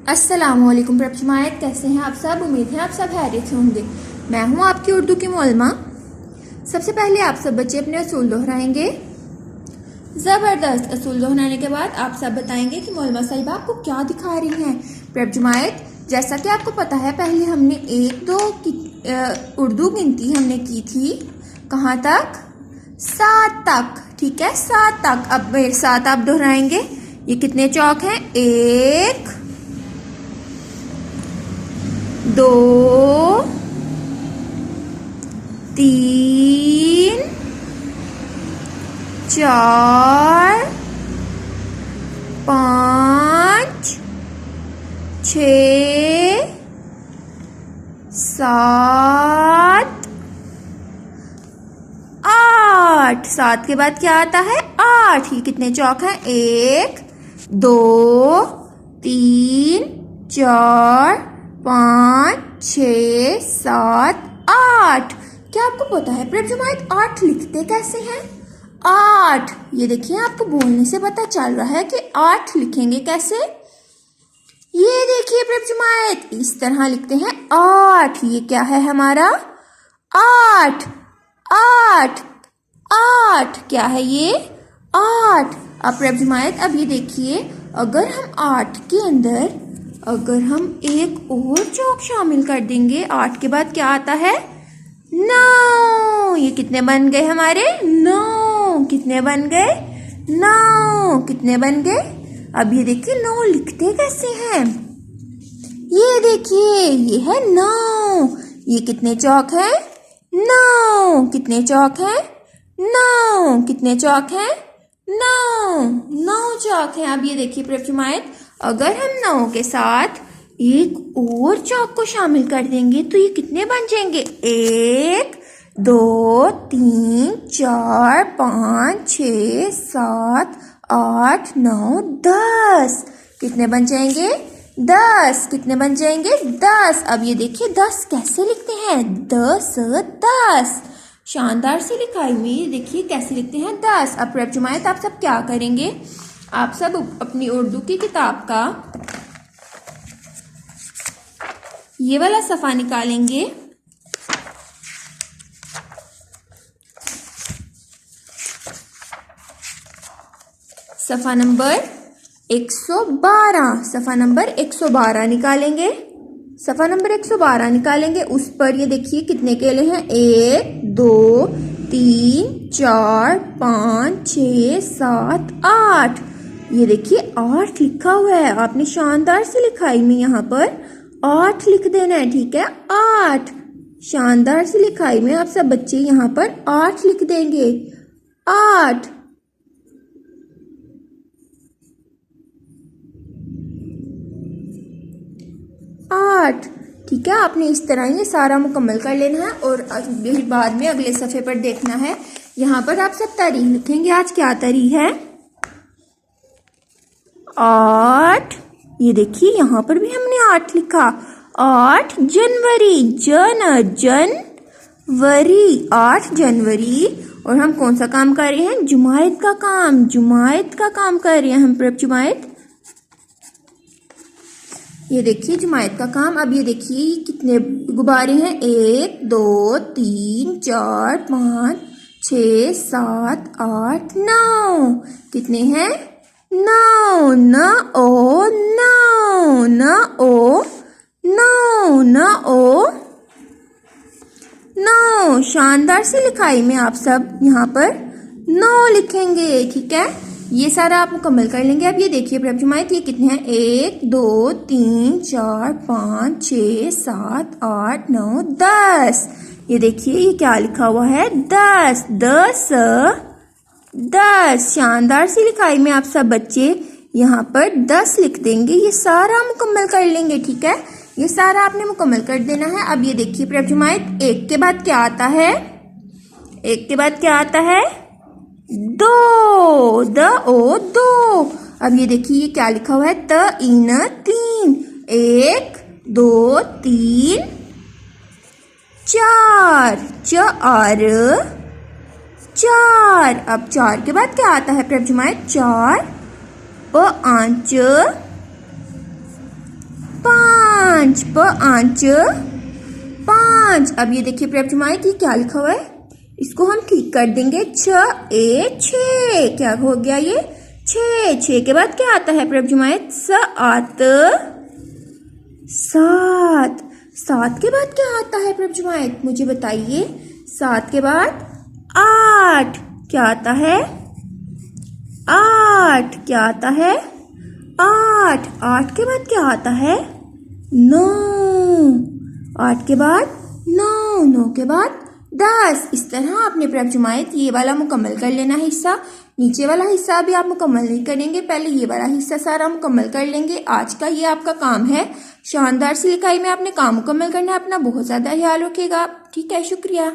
अस्सलामुअलैकुम प्रपचमायत, कैसे हैं आप सब। उम्मीद है आप सब खैरियत से होंगे। मैं हूं आपकी उर्दू की मोलमा। सबसे पहले आप सब बच्चे अपने असूल दोहराएंगे। ज़बरदस्त। असूल दोहराने के बाद आप सब बताएंगे कि मोलमा साहिबा आपको क्या दिखा रही हैं। प्रपचमायत, जैसा कि आपको पता है पहले हमने एक दो की उर्दू गिनती हमने की थी। कहाँ तक? 7 तक। ठीक है, 7 तक। अब मेरे साथ आप दोहराएंगे। ये कितने चौक हैं? 1 2 3 4 5 6 7 8। 7 के बाद क्या आता है? 8। ये कितने चौक हैं? 1 2 3 4 5 6 7 8। क्या आपको पता है प्रपचमायत 8 लिखते कैसे हैं? 8, ये देखिए आपको बोलने से पता चल रहा है कि 8 लिखेंगे कैसे। ये देखिए प्रपचमायत, इस तरह लिखते हैं 8। ये क्या है हमारा? 8 8 8। क्या है ये? 8। अब प्रपचमायत, अब ये देखिए, अगर हम 8 के अंदर अगर हम एक और चौक शामिल कर देंगे, 8 के बाद क्या आता है? 9। ये कितने बन गए हमारे? 9। कितने बन गए? 9। कितने बन गए? अब ये देखिए 9 लिखते कैसे हैं। ये देखिए, ये है 9। ये कितने चौक है? 9। कितने चौक है? 9। कितने चौक है? 9। 9 चौक है। अब ये देखिए प्रपचमायत, अगर हम 9 के साथ एक और चौक को शामिल कर देंगे तो ये कितने बन जाएंगे? 1 2 3 4 5 6 7 8 9 10। कितने बन जाएंगे? 10। कितने बन जाएंगे? 10। अब ये देखिए 10 कैसे लिखते हैं? 10 10। शानदार से लिखाई हुई। ये देखिए कैसे लिखते हैं 10। अब प्रपचमायत, आप सब क्या करेंगे? आप सब अपनी उर्दू की किताब का ये वाला सफ़ा निकालेंगे। सफ़ा नंबर 112। सफ़ा नंबर 112 निकालेंगे। सफ़ा नंबर 112 निकालेंगे। उस पर ये देखिए कितने केले हैं? 1 2 3 4 5 6 7 8। ये देखिए 8 लिखा हुआ है। आपने शानदार से लिखाई में यहाँ पर 8 लिख देना है। ठीक है, 8। शानदार से लिखाई में आप सब बच्चे यहाँ पर 8 लिख देंगे। 8। ठीक है, आपने इस तरह ये सारा मुकम्मल कर लेना है और बाद में अगले सफ़े पर देखना है। यहाँ पर आप सब तारीख लिखेंगे। आज क्या तारीख है? 8। ये देखिए यहाँ पर भी हमने 8 लिखा। 8 जनवरी। जनवरी 8 जनवरी। और हम कौन सा काम कर रहे हैं? जुमायत का काम। जुमायत का काम कर रहे हैं हम प्रपचमायत। ये देखिए जुमायत का काम। अब ये देखिए कितने गुब्बारे हैं? 1 2 3 4 5 6 7 8 9। कितने हैं? 9। न ओ 9 न ओ 9 न ओ 9। शानदार से लिखाई में आप सब यहाँ पर 9 लिखेंगे। ठीक है, ये सारा आप मुकम्मल कर लेंगे। अब ये देखिए प्रपचमायत, ये कितने हैं? 1 2 3 4 5 6 7 8 9 10। ये देखिए ये क्या लिखा हुआ है? 10 10 10। शानदार सी लिखाई में आप सब बच्चे यहाँ पर 10 लिख देंगे। ये सारा मुकम्मल कर लेंगे। ठीक है, ये सारा आपने मुकम्मल कर देना है। अब ये देखिए प्रपचमायत, 1 के बाद क्या आता है? 1 के बाद क्या आता है? 2 द ओ 2। अब ये देखिए ये क्या लिखा हुआ है? त इन 3। 1 2 3 4 4 4। अब 4 के बाद क्या आता है प्रपचमायत? 4 प आंच 5 प आंच 5। अब ये देखिए प्रभ जमायत, ये क्या लिखा हुआ है, इसको हम ठीक कर देंगे। 6 ए 6, क्या हो गया ये 6। 6 के बाद क्या आता है प्रभ जमायत, 7 7। 7 के बाद क्या आता है प्रभ जमायत, मुझे बताइए। 7 के बाद 8, क्या आता है 8, क्या आता है 8। 8 के बाद क्या आता है 9। 8 के बाद 9। 9 के बाद 10। इस तरह आपने प्रभ जमायत ये वाला मुकम्मल कर लेना हिस्सा। नीचे वाला हिस्सा अभी आप मुकम्मल नहीं करेंगे, पहले ये वाला हिस्सा सारा मुकम्मल कर लेंगे। आज का ये आपका काम है। शानदार सी लिखाई में आपने काम मुकम्मल करना है। अपना बहुत ज़्यादा ख्याल रखिएगा। ठीक है, शुक्रिया।